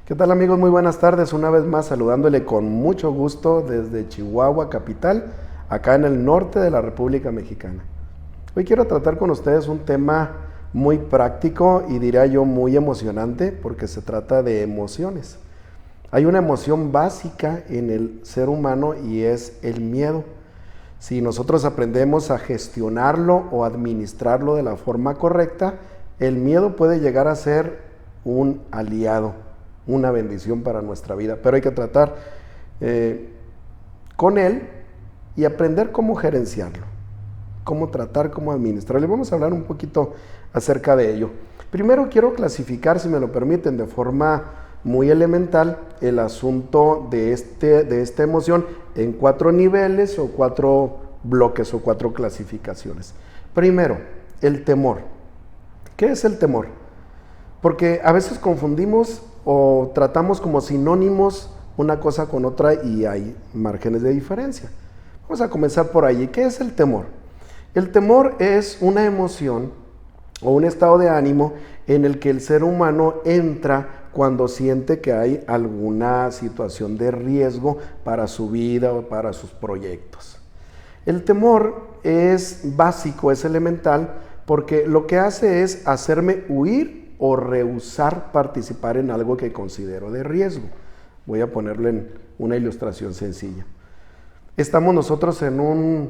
¿Qué tal, amigos? Muy buenas tardes. Una vez más saludándole con mucho gusto desde Chihuahua, capital, acá en el norte de la República Mexicana. Hoy quiero tratar con ustedes un tema muy práctico y diría yo muy emocionante porque se trata de emociones. Hay una emoción básica en el ser humano y es el miedo. Si nosotros aprendemos a gestionarlo o administrarlo de la forma correcta, el miedo puede llegar a ser un aliado, una bendición para nuestra vida, pero hay que tratar con él y aprender cómo gerenciarlo, cómo tratar, cómo administrarlo. Y vamos a hablar un poquito acerca de ello. Primero quiero clasificar, si me lo permiten, de forma muy elemental el asunto de esta emoción en 4 niveles o 4 bloques o 4 clasificaciones. Primero, el temor. ¿Qué es el temor? Porque a veces confundimos o tratamos como sinónimos una cosa con otra y hay márgenes de diferencia. Vamos a comenzar por allí. ¿Qué es el temor? El temor es una emoción o un estado de ánimo en el que el ser humano entra cuando siente que hay alguna situación de riesgo para su vida o para sus proyectos. El temor es básico, es elemental, porque lo que hace es hacerme huir o rehusar participar en algo que considero de riesgo. Voy a ponerle en una ilustración sencilla. Estamos nosotros en un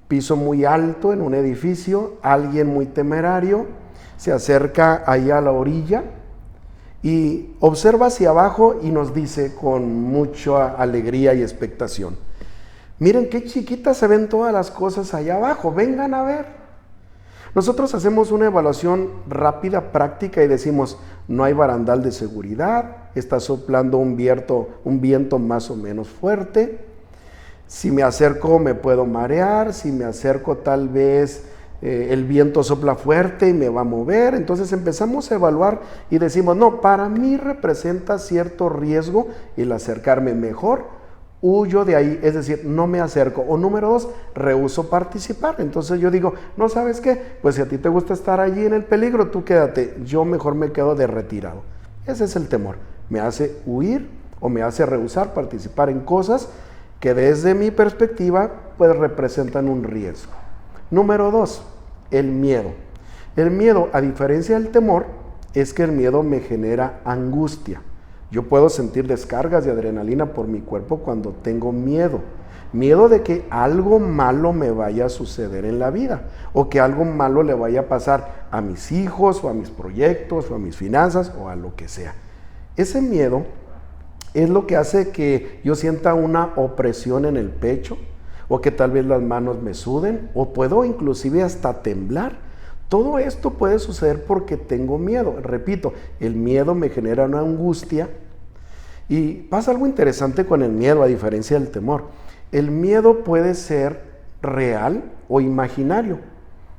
piso muy alto, en un edificio, alguien muy temerario se acerca ahí a la orilla y observa hacia abajo y nos dice con mucha alegría y expectación: miren qué chiquitas se ven todas las cosas allá abajo, vengan a ver. Nosotros hacemos una evaluación rápida, práctica y decimos: no hay barandal de seguridad, está soplando un viento más o menos fuerte, si me acerco me puedo marear, si me acerco tal vez el viento sopla fuerte y me va a mover. Entonces empezamos a evaluar y decimos: no, para mí representa cierto riesgo el acercarme, mejor huyo de ahí, es decir, no me acerco. O número 2, rehúso participar. Entonces yo digo: no, ¿sabes qué? Pues si a ti te gusta estar allí en el peligro, tú quédate, yo mejor me quedo de retirado. Ese es el temor, me hace huir o me hace rehusar participar en cosas que desde mi perspectiva pues representan un riesgo. Número 2, el miedo. El miedo, a diferencia del temor, es que el miedo me genera angustia. Yo puedo sentir descargas de adrenalina por mi cuerpo cuando tengo miedo. Miedo de que algo malo me vaya a suceder en la vida o que algo malo le vaya a pasar a mis hijos o a mis proyectos o a mis finanzas o a lo que sea. Ese miedo es lo que hace que yo sienta una opresión en el pecho o que tal vez las manos me suden o puedo inclusive hasta temblar. Todo esto puede suceder porque tengo miedo. Repito, el miedo me genera una angustia y pasa algo interesante con el miedo a diferencia del temor. El miedo puede ser real o imaginario.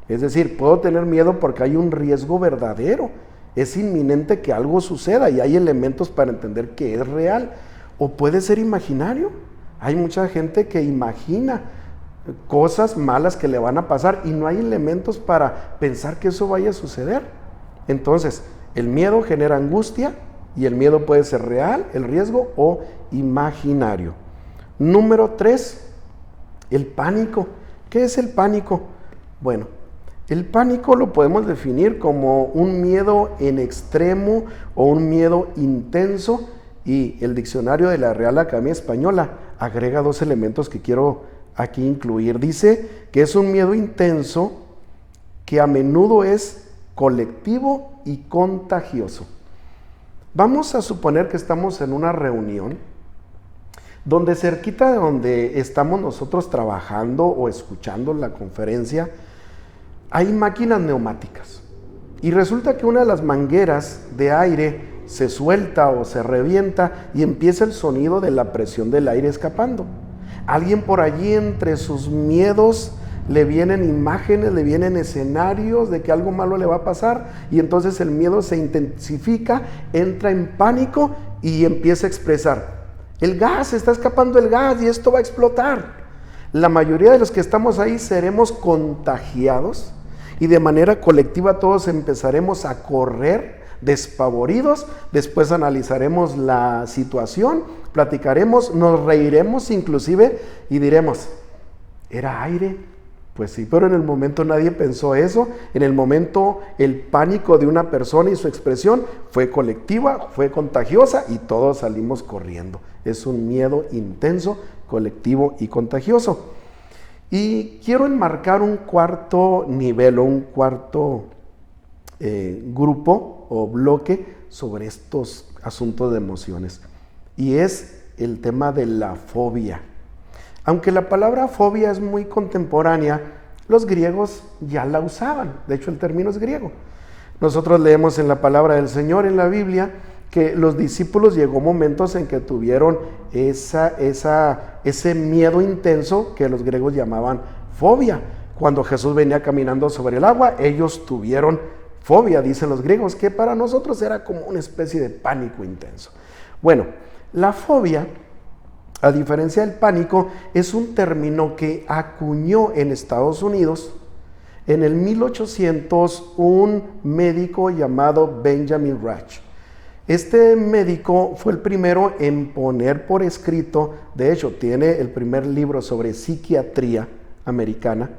Es decir, puedo tener miedo porque hay un riesgo verdadero. Es inminente que algo suceda y hay elementos para entender que es real. O puede ser imaginario. Hay mucha gente que imagina cosas malas que le van a pasar y no hay elementos para pensar que eso vaya a suceder. Entonces, el miedo genera angustia y el miedo puede ser real, el riesgo, o imaginario. Número 3, el pánico. ¿Qué es el pánico? Bueno, el pánico lo podemos definir como un miedo en extremo o un miedo intenso, y el diccionario de la Real Academia Española agrega 2 elementos que quiero aquí incluir. Dice que es un miedo intenso que a menudo es colectivo y contagioso. Vamos a suponer que estamos en una reunión donde cerquita de donde estamos nosotros trabajando o escuchando la conferencia hay máquinas neumáticas y resulta que una de las mangueras de aire se suelta o se revienta y empieza el sonido de la presión del aire escapando. Alguien por allí entre sus miedos le vienen imágenes, le vienen escenarios de que algo malo le va a pasar y entonces el miedo se intensifica, entra en pánico y empieza a expresar: el gas, está escapando el gas y esto va a explotar. La mayoría de los que estamos ahí seremos contagiados y de manera colectiva todos empezaremos a correr despavoridos, después analizaremos la situación, platicaremos, nos reiremos inclusive y diremos, ¿era aire? Pues sí, pero en el momento nadie pensó eso. En el momento el pánico de una persona y su expresión fue colectiva, fue contagiosa y todos salimos corriendo. Es un miedo intenso, colectivo y contagioso. Y quiero enmarcar un cuarto nivel o un cuarto grupo o bloque sobre estos asuntos de emociones. Y es el tema de la fobia. Aunque la palabra fobia es muy contemporánea, los griegos ya la usaban. De hecho, el término es griego. Nosotros leemos en la palabra del Señor en la Biblia que los discípulos llegó momentos en que tuvieron ese miedo intenso que los griegos llamaban fobia. Cuando Jesús venía caminando sobre el agua, ellos tuvieron fobia, dicen los griegos, que para nosotros era como una especie de pánico intenso. Bueno, la fobia, a diferencia del pánico, es un término que acuñó en Estados Unidos en el 1800 un médico llamado Benjamin Rush. Este médico fue el primero en poner por escrito, de hecho tiene el primer libro sobre psiquiatría americana,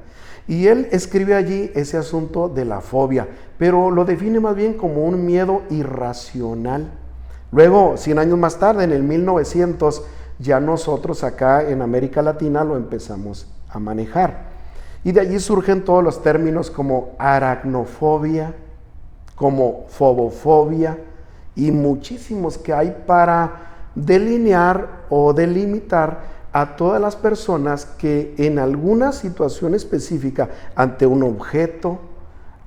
y él escribe allí ese asunto de la fobia, pero lo define más bien como un miedo irracional. Luego, 100 años más tarde, en el 1900, ya nosotros acá en América Latina lo empezamos a manejar. Y de allí surgen todos los términos como aracnofobia, como fobofobia y muchísimos que hay para delinear o delimitar a todas las personas que en alguna situación específica, ante un objeto,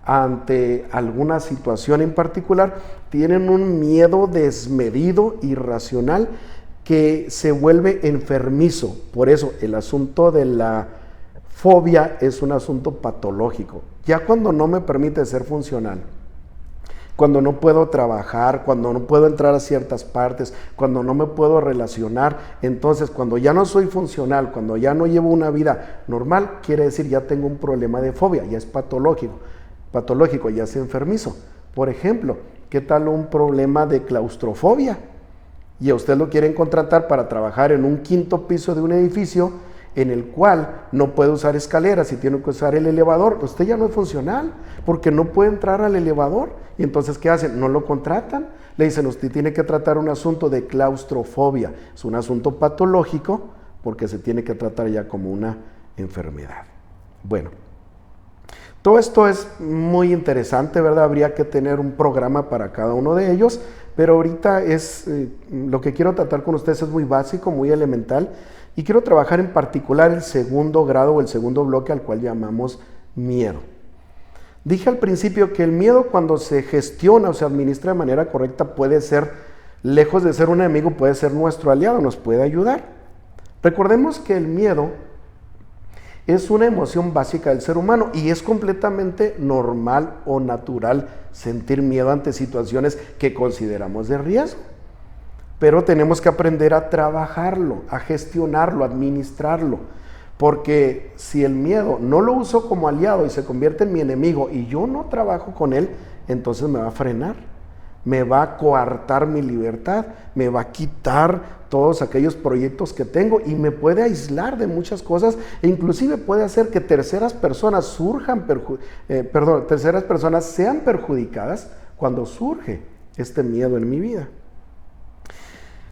ante alguna situación en particular, tienen un miedo desmedido, irracional, que se vuelve enfermizo. Por eso el asunto de la fobia es un asunto patológico. Ya cuando no me permite ser funcional, cuando no puedo trabajar, cuando no puedo entrar a ciertas partes, cuando no me puedo relacionar, entonces cuando ya no soy funcional, cuando ya no llevo una vida normal, quiere decir ya tengo un problema de fobia, ya es patológico, ya es enfermizo. Por ejemplo, ¿qué tal un problema de claustrofobia? Y a usted lo quieren contratar para trabajar en un 5º piso de un edificio en el cual no puede usar escaleras y tiene que usar el elevador. Usted ya no es funcional porque no puede entrar al elevador. Y entonces, ¿qué hacen? No lo contratan. Le dicen, usted tiene que tratar un asunto de claustrofobia. Es un asunto patológico porque se tiene que tratar ya como una enfermedad. Bueno, todo esto es muy interesante, ¿verdad? Habría que tener un programa para cada uno de ellos, pero ahorita lo que quiero tratar con ustedes es muy básico, muy elemental, y quiero trabajar en particular el segundo grado o el segundo bloque al cual llamamos miedo. Dije al principio que el miedo, cuando se gestiona o se administra de manera correcta, puede ser, lejos de ser un enemigo, puede ser nuestro aliado, nos puede ayudar. Recordemos que el miedo es una emoción básica del ser humano y es completamente normal o natural sentir miedo ante situaciones que consideramos de riesgo. Pero tenemos que aprender a trabajarlo, a gestionarlo, a administrarlo. Porque si el miedo no lo uso como aliado y se convierte en mi enemigo y yo no trabajo con él, entonces me va a frenar, me va a coartar mi libertad, me va a quitar todos aquellos proyectos que tengo y me puede aislar de muchas cosas e inclusive puede hacer que terceras personas sean perjudicadas cuando surge este miedo en mi vida.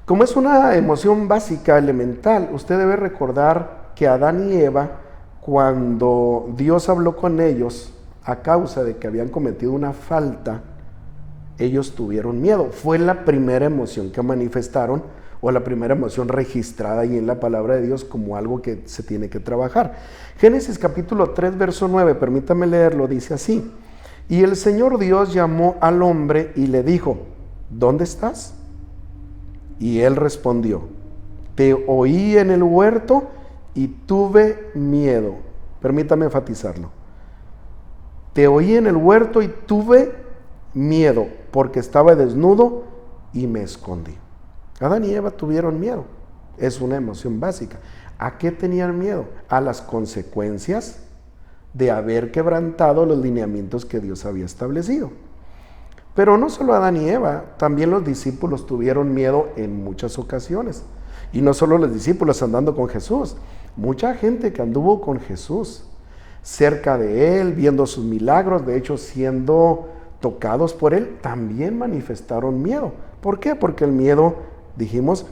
Como es una emoción básica, elemental, usted debe recordar que Adán y Eva, cuando Dios habló con ellos a causa de que habían cometido una falta, ellos tuvieron miedo. Fue la primera emoción que manifestaron o la primera emoción registrada ahí en la palabra de Dios como algo que se tiene que trabajar. Génesis capítulo 3, verso 9, permítame leerlo, dice así: y el Señor Dios llamó al hombre y le dijo, ¿dónde estás? Y él respondió, te oí en el huerto y tuve miedo. Permítame enfatizarlo. Te oí en el huerto y tuve miedo porque estaba desnudo y me escondí. Adán y Eva tuvieron miedo. Es una emoción básica. ¿A qué tenían miedo? A las consecuencias de haber quebrantado los lineamientos que Dios había establecido. Pero no solo Adán y Eva, también los discípulos tuvieron miedo en muchas ocasiones. Y no solo los discípulos andando con Jesús, mucha gente que anduvo con Jesús, cerca de Él, viendo sus milagros, de hecho siendo tocados por Él, también manifestaron miedo. ¿Por qué? Porque el miedo, dijimos,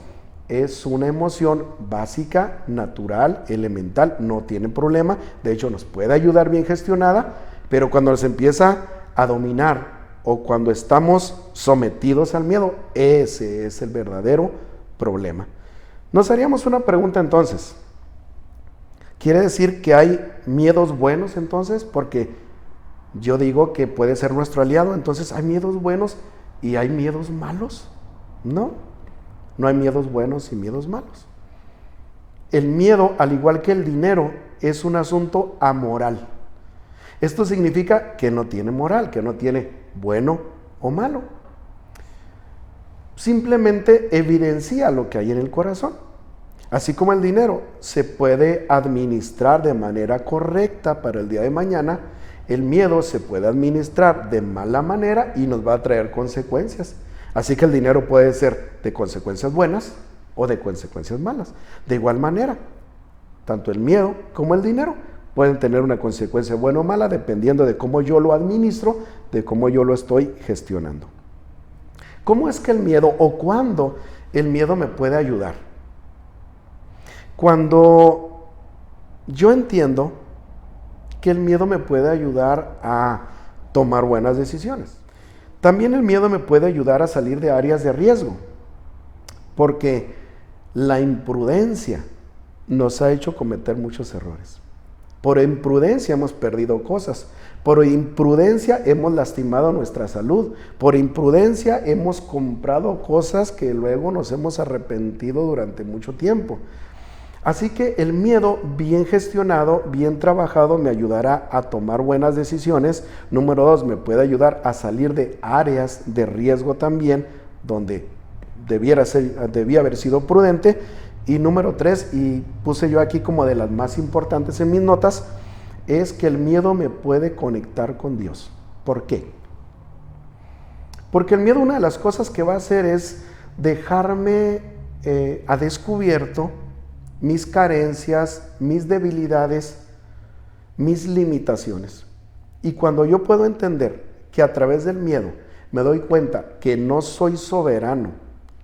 es una emoción básica, natural, elemental, no tiene problema, de hecho nos puede ayudar bien gestionada, pero cuando nos empieza a dominar o cuando estamos sometidos al miedo, ese es el verdadero problema. Nos haríamos una pregunta entonces. ¿Quiere decir que hay miedos buenos entonces? Porque yo digo que puede ser nuestro aliado, entonces ¿hay miedos buenos y hay miedos malos? No, no hay miedos buenos y miedos malos. El miedo, al igual que el dinero, es un asunto amoral. Esto significa que no tiene moral, que no tiene bueno o malo. Simplemente evidencia lo que hay en el corazón. Así como el dinero se puede administrar de manera correcta para el día de mañana, el miedo se puede administrar de mala manera y nos va a traer consecuencias. Así que el dinero puede ser de consecuencias buenas o de consecuencias malas. De igual manera, tanto el miedo como el dinero pueden tener una consecuencia buena o mala dependiendo de cómo yo lo administro, de cómo yo lo estoy gestionando. ¿Cómo es que el miedo o cuándo el miedo me puede ayudar? Cuando yo entiendo que el miedo me puede ayudar a tomar buenas decisiones. También el miedo me puede ayudar a salir de áreas de riesgo, porque la imprudencia nos ha hecho cometer muchos errores. Por imprudencia hemos perdido cosas, por imprudencia hemos lastimado nuestra salud, por imprudencia hemos comprado cosas que luego nos hemos arrepentido durante mucho tiempo. Así que el miedo bien gestionado, bien trabajado, me ayudará a tomar buenas decisiones. Número 2, me puede ayudar a salir de áreas de riesgo también, donde debía haber sido prudente. Y número 3, y puse yo aquí como de las más importantes en mis notas, es que el miedo me puede conectar con Dios. ¿Por qué? Porque el miedo, una de las cosas que va a hacer es dejarme a descubierto mis carencias, mis debilidades, mis limitaciones. Y cuando yo puedo entender que a través del miedo me doy cuenta que no soy soberano,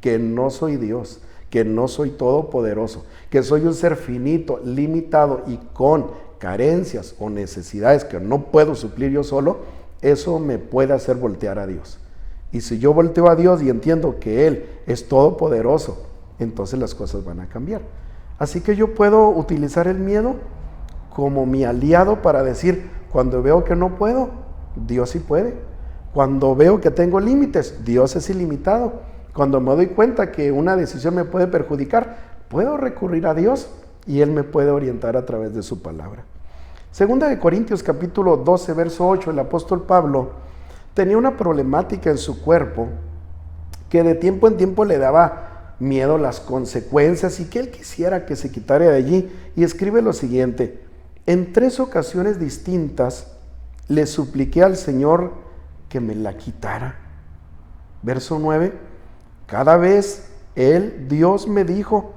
que no soy Dios, que no soy todopoderoso, que soy un ser finito, limitado y con carencias o necesidades que no puedo suplir yo solo, eso me puede hacer voltear a Dios. Y si yo volteo a Dios y entiendo que Él es todopoderoso, entonces las cosas van a cambiar. Así que yo puedo utilizar el miedo como mi aliado para decir, cuando veo que no puedo, Dios sí puede. Cuando veo que tengo límites, Dios es ilimitado. Cuando me doy cuenta que una decisión me puede perjudicar, puedo recurrir a Dios y Él me puede orientar a través de su palabra. Segunda de Corintios capítulo 12, verso 8, el apóstol Pablo tenía una problemática en su cuerpo que de tiempo en tiempo le daba miedo las consecuencias y que él quisiera que se quitara de allí, y escribe lo siguiente: en 3 ocasiones distintas le supliqué al Señor que me la quitara. Verso 9, cada vez Dios me dijo,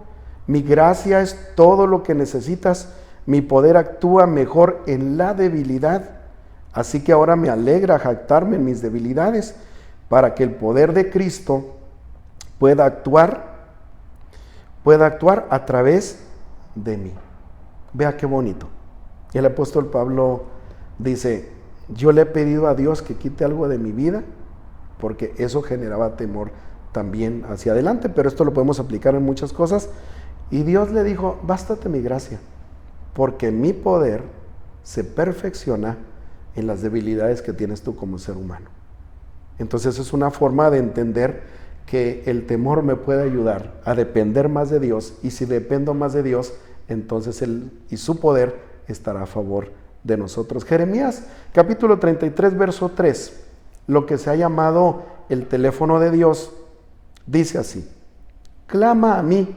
mi gracia es todo lo que necesitas, mi poder actúa mejor en la debilidad, así que ahora me alegra jactarme en mis debilidades, para que el poder de Cristo pueda actuar a través de mí. Vea qué bonito. Y el apóstol Pablo dice, yo le he pedido a Dios que quite algo de mi vida, porque eso generaba temor también hacia adelante, pero esto lo podemos aplicar en muchas cosas. Y Dios le dijo, bástate mi gracia, porque mi poder se perfecciona en las debilidades que tienes tú como ser humano. Entonces es una forma de entender que el temor me puede ayudar a depender más de Dios, y si dependo más de Dios, entonces Él y su poder estará a favor de nosotros. Jeremías capítulo 33, verso 3, lo que se ha llamado el teléfono de Dios, dice así: clama a mí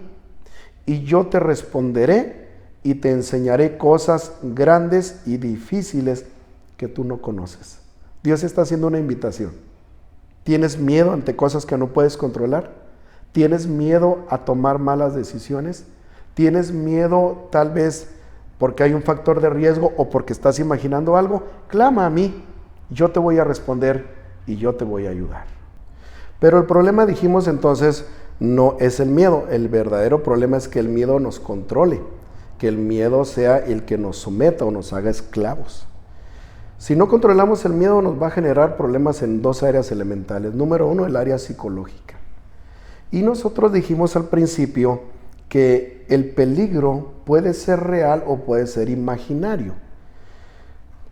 y yo te responderé y te enseñaré cosas grandes y difíciles que tú no conoces. Dios está haciendo una invitación. ¿Tienes miedo ante cosas que no puedes controlar? ¿Tienes miedo a tomar malas decisiones? ¿Tienes miedo tal vez porque hay un factor de riesgo o porque estás imaginando algo? Clama a mí, yo te voy a responder y yo te voy a ayudar. Pero el problema, dijimos entonces, no es el miedo. El verdadero problema es que el miedo nos controle, que el miedo sea el que nos someta o nos haga esclavos. Si no controlamos el miedo, nos va a generar problemas en dos áreas elementales. Número uno, el área psicológica. Y nosotros dijimos al principio que el peligro puede ser real o puede ser imaginario.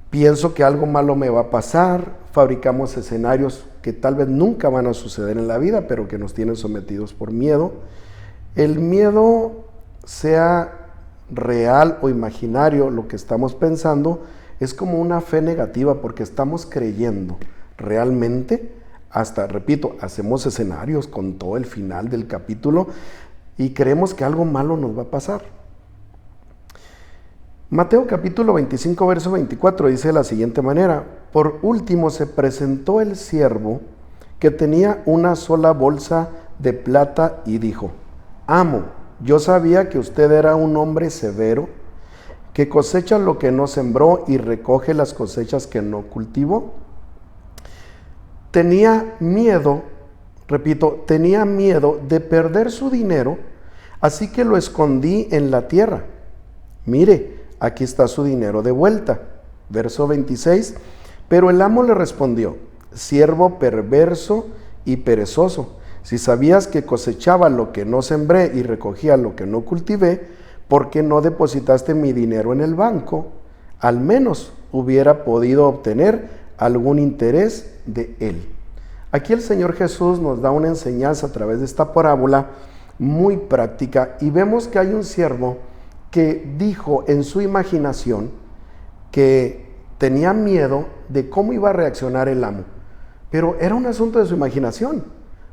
Pienso que algo malo me va a pasar, fabricamos escenarios que tal vez nunca van a suceder en la vida, pero que nos tienen sometidos por miedo. El miedo, sea real o imaginario, lo que estamos pensando, es como una fe negativa porque estamos creyendo realmente, hasta, repito, hacemos escenarios con todo el final del capítulo y creemos que algo malo nos va a pasar. Mateo capítulo 25, verso 24 dice de la siguiente manera: por último se presentó el siervo que tenía una sola bolsa de plata y dijo: amo, yo sabía que usted era un hombre severo, que cosecha lo que no sembró y recoge las cosechas que no cultivó. Tenía miedo, repito, tenía miedo de perder su dinero, así que lo escondí en la tierra. Mire, aquí está su dinero de vuelta. Verso 26, pero el amo le respondió: siervo perverso y perezoso, si sabías que cosechaba lo que no sembré y recogía lo que no cultivé, ¿por qué no depositaste mi dinero en el banco? Al menos hubiera podido obtener algún interés de él. Aquí el Señor Jesús nos da una enseñanza a través de esta parábola muy práctica y vemos que hay un siervo que dijo en su imaginación que tenía miedo de cómo iba a reaccionar el amo. Pero era un asunto de su imaginación,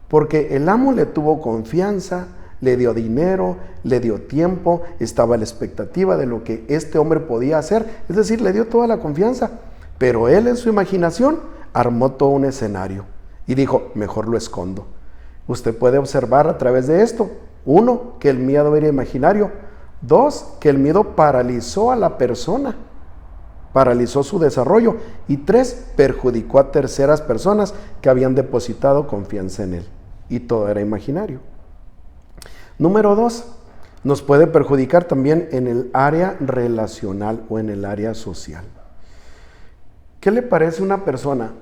porque el amo le tuvo confianza, le dio dinero, le dio tiempo, estaba a la expectativa de lo que este hombre podía hacer, es decir, le dio toda la confianza, pero él en su imaginación armó todo un escenario y dijo: mejor lo escondo. Usted puede observar a través de esto, uno, que el miedo era imaginario; dos, que el miedo paralizó a la persona, paralizó su desarrollo; y tres, perjudicó a terceras personas que habían depositado confianza en él, y todo era imaginario. Número dos, nos puede perjudicar también en el área relacional o en el área social. ¿Qué le parece a una persona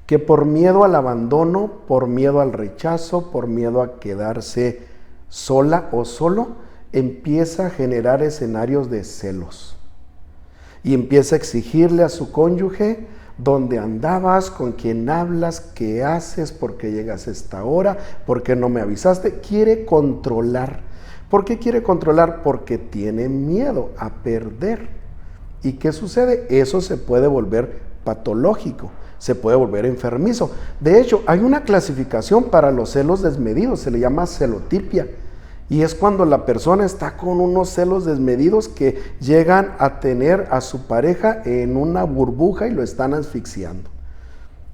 que por miedo al abandono, por miedo al rechazo, por miedo a quedarse sola o solo, empieza a generar escenarios de celos y empieza a exigirle a su cónyuge: ¿dónde andabas? ¿Con quién hablas? ¿Qué haces? ¿Por qué llegas a esta hora? ¿Por qué no me avisaste? Quiere controlar. ¿Por qué quiere controlar? Porque tiene miedo a perder. ¿Y qué sucede? Eso se puede volver patológico, se puede volver enfermizo. De hecho, hay una clasificación para los celos desmedidos, se le llama celotipia. Y es cuando la persona está con unos celos desmedidos que llegan a tener a su pareja en una burbuja y lo están asfixiando.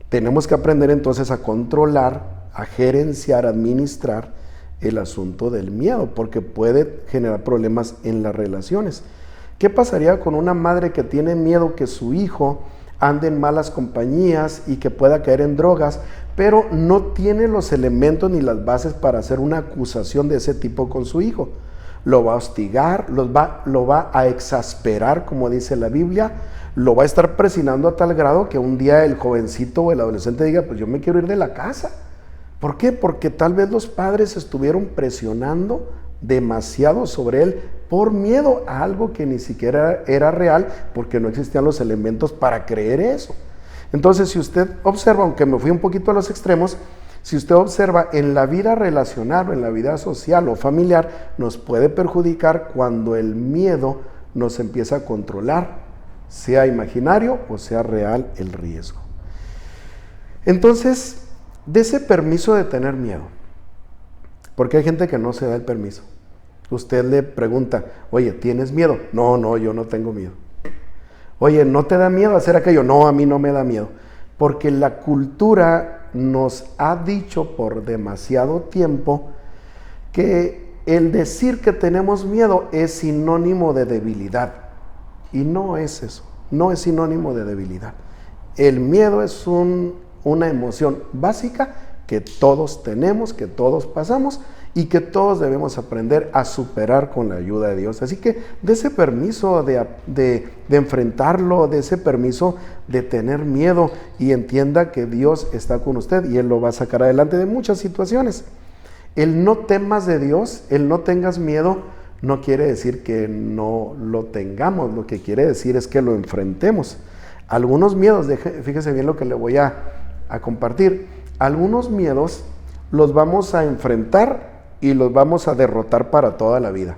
Tenemos que aprender entonces a controlar, a gerenciar, a administrar el asunto del miedo, porque puede generar problemas en las relaciones. ¿Qué pasaría con una madre que tiene miedo que su hijo ande en malas compañías y que pueda caer en drogas, pero no tiene los elementos ni las bases para hacer una acusación de ese tipo con su hijo? Lo va a hostigar, lo va a exasperar, como dice la Biblia, lo va a estar presionando a tal grado que un día el jovencito o el adolescente diga: pues yo me quiero ir de la casa. ¿Por qué? Porque tal vez los padres estuvieron presionando demasiado sobre él por miedo a algo que ni siquiera era real, porque no existían los elementos para creer eso. Entonces, si usted observa, aunque me fui un poquito a los extremos, si usted observa en la vida relacional o en la vida social o familiar, nos puede perjudicar cuando el miedo nos empieza a controlar, sea imaginario o sea real el riesgo. Entonces, dese permiso de tener miedo, porque hay gente que no se da el permiso. Usted le pregunta: oye, ¿tienes miedo? No, yo no tengo miedo. Oye, ¿no te da miedo hacer aquello? No, a mí no me da miedo. Porque la cultura nos ha dicho por demasiado tiempo que el decir que tenemos miedo es sinónimo de debilidad. Y no es eso, no es sinónimo de debilidad. El miedo es una emoción básica que todos tenemos, que todos pasamos y que todos debemos aprender a superar con la ayuda de Dios. Así que de ese permiso de enfrentarlo, de ese permiso de tener miedo, y entienda que Dios está con usted y Él lo va a sacar adelante de muchas situaciones. El no temas de Dios, el no tengas miedo, no quiere decir que no lo tengamos, lo que quiere decir es que lo enfrentemos. Algunos miedos, fíjese bien lo que le voy a compartir, algunos miedos los vamos a enfrentar y los vamos a derrotar para toda la vida,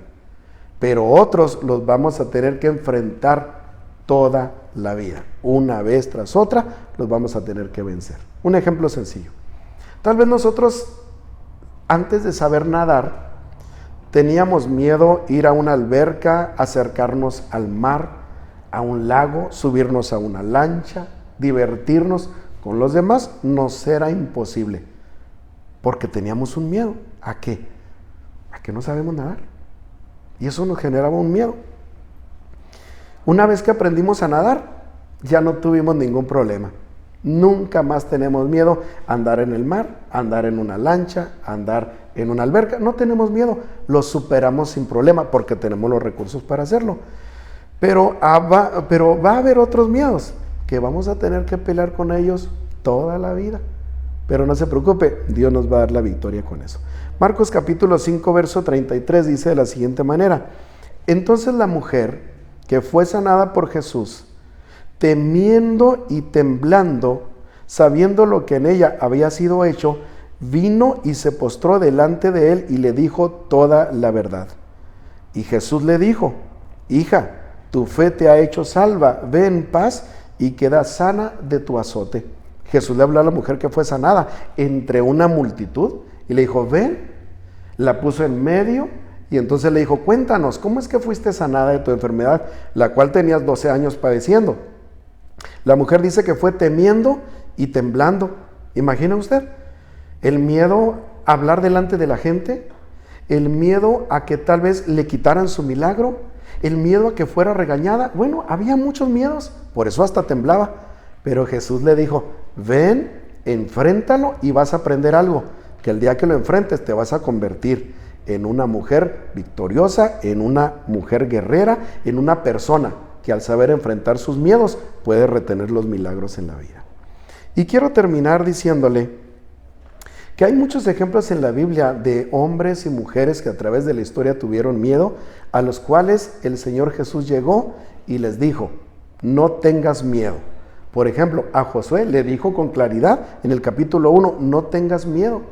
pero otros los vamos a tener que enfrentar toda la vida, una vez tras otra los vamos a tener que vencer. Un ejemplo sencillo, tal vez nosotros antes de saber nadar teníamos miedo ir a una alberca, acercarnos al mar, a un lago, subirnos a una lancha, divertirnos con los demás. Nos era imposible porque teníamos un miedo. ¿A qué? A que no sabemos nadar, y eso nos generaba un miedo. Una vez que aprendimos a nadar, ya no tuvimos ningún problema. Nunca más tenemos miedo a andar en el mar, a andar en una lancha, a andar en una alberca. No tenemos miedo, lo superamos sin problema porque tenemos los recursos para hacerlo. Pero va a haber otros miedos que vamos a tener que pelear con ellos toda la vida. Pero no se preocupe, Dios nos va a dar la victoria con eso. Marcos capítulo 5, verso 33 dice de la siguiente manera: entonces la mujer que fue sanada por Jesús, temiendo y temblando, sabiendo lo que en ella había sido hecho, vino y se postró delante de él y le dijo toda la verdad. Y Jesús le dijo: hija, tu fe te ha hecho salva, ve en paz y queda sana de tu azote. Jesús le habló a la mujer que fue sanada entre una multitud y le dijo: ven. La puso en medio y entonces le dijo: cuéntanos, ¿cómo es que fuiste sanada de tu enfermedad, la cual tenías 12 años padeciendo? La mujer dice que fue temiendo y temblando. ¿Imagina usted? El miedo a hablar delante de la gente, el miedo a que tal vez le quitaran su milagro, el miedo a que fuera regañada. Bueno, había muchos miedos, por eso hasta temblaba. Pero Jesús le dijo: ven, enfréntalo y vas a aprender algo, que el día que lo enfrentes te vas a convertir en una mujer victoriosa, en una mujer guerrera, en una persona que al saber enfrentar sus miedos puede retener los milagros en la vida. Y quiero terminar diciéndole que hay muchos ejemplos en la Biblia de hombres y mujeres que a través de la historia tuvieron miedo, a los cuales el Señor Jesús llegó y les dijo: no tengas miedo. Por ejemplo, a Josué le dijo con claridad en el capítulo 1, no tengas miedo.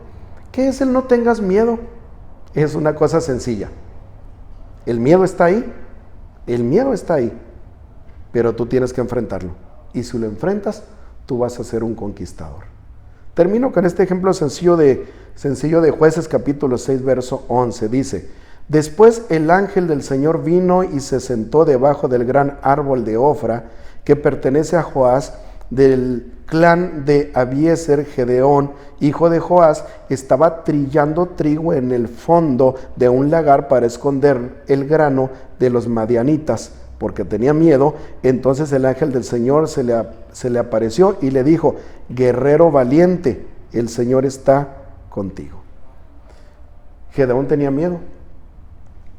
¿Qué es el no tengas miedo? Es una cosa sencilla. El miedo está ahí, pero tú tienes que enfrentarlo. Y si lo enfrentas, tú vas a ser un conquistador. Termino con este ejemplo sencillo de Jueces capítulo 6, verso 11. Dice: después el ángel del Señor vino y se sentó debajo del gran árbol de Ofra, que pertenece a Joás, del clan de Abiezer. Gedeón, hijo de Joás, estaba trillando trigo en el fondo de un lagar para esconder el grano de los madianitas, porque tenía miedo. Entonces el ángel del Señor se le apareció y le dijo: guerrero valiente, el Señor está contigo. Gedeón tenía miedo,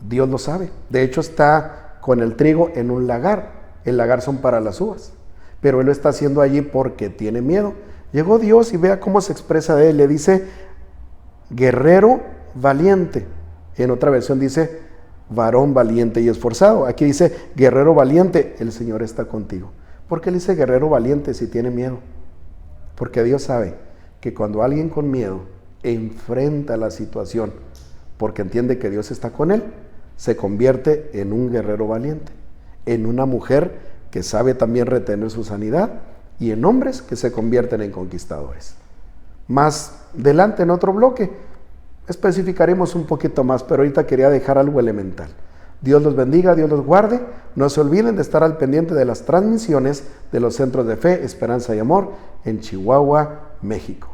Dios lo sabe. De hecho, está con el trigo en un lagar. El lagar son para las uvas, pero él lo está haciendo allí porque tiene miedo. Llegó Dios y vea cómo se expresa de él. Le dice: guerrero valiente. En otra versión dice: varón valiente y esforzado. Aquí dice: guerrero valiente, el Señor está contigo. ¿Por qué le dice guerrero valiente si tiene miedo? Porque Dios sabe que cuando alguien con miedo enfrenta la situación porque entiende que Dios está con él, se convierte en un guerrero valiente, en una mujer que sabe también retener su sanidad, y en hombres que se convierten en conquistadores. Más adelante, en otro bloque, especificaremos un poquito más, pero ahorita quería dejar algo elemental. Dios los bendiga, Dios los guarde. No se olviden de estar al pendiente de las transmisiones de los Centros de Fe, Esperanza y Amor en Chihuahua, México.